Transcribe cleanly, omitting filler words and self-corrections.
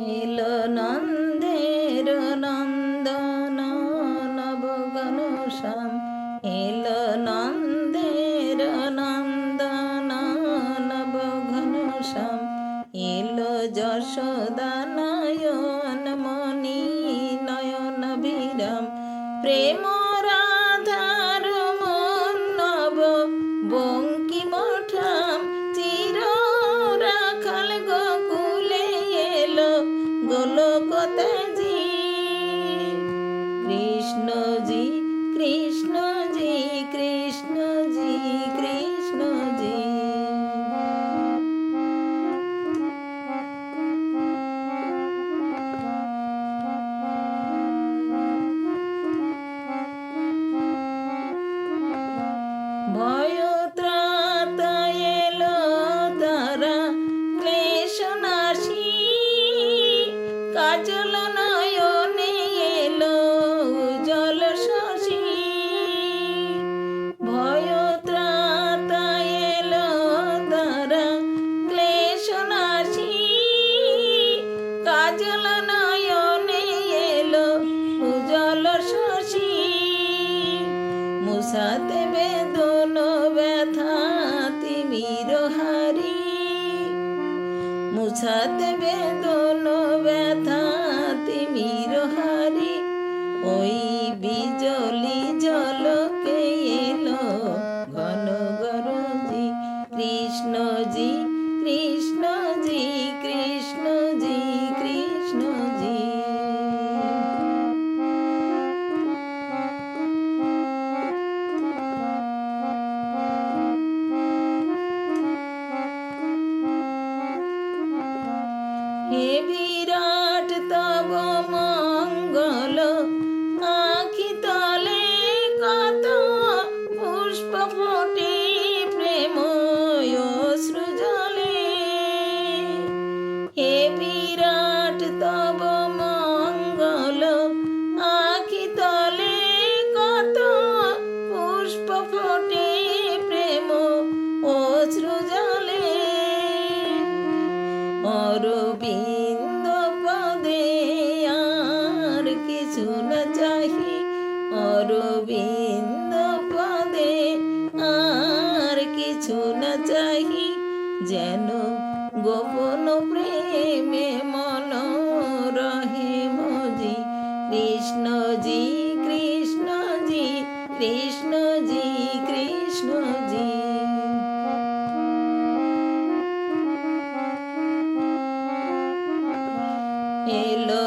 এলো নন্দের নন্দন নবগণ শ্যাম, এলো নন্দের নন্দন নবঘন শ্যাম, এলো যশোদা নয়ন মণি নয়ন বিরাম, প্রেম রাধার মন নব বঙ্কিমঠাম, চির রাখাল গোকুলে এলো গোলকতাজি। কৃষ্ণজি কৃষ্ণজি কৃষ্ণজি কৃষ্ণজি। ভয়ত্রাতা এলো তারা ক্লেশ নাশী, কাজল নয়নে এলো উজ্জ্বল শশী। ভয়ত্রাতা এলো তারা ক্লেশ নাশী, কাজল নয়নে এলো উজ্জ্বল শশী। মুসাতে বেদন ব্যথা তিমির হারি, মুছাতে বেদন ব্যথা তিমির হারি, ওই বিজলি জলকে এলো ঘন গরজি। কৃষ্ণজি কৃষ্ণজি কৃষ্ণজি কৃষ্ণজি। হে বিরাট তব মঙ্গল, আঁখি তলে কত পুষ্প ফোটে প্রেম অশ্রু জলে। হে বিরাট তব মঙ্গল, আঁখি তলে কত পুষ্প ফোটে প্রেম অশ্রু জলে। অরবিন্দ পদে আর কিছু না চাহি, অরবিন্দ পদে আর কিছু না চাহি, যেন গোপন প্রেমে মন রহে মজি। কৃষ্ণজি কৃষ্ণজি কৃষ্ণজি কৃষ্ণজি। এলো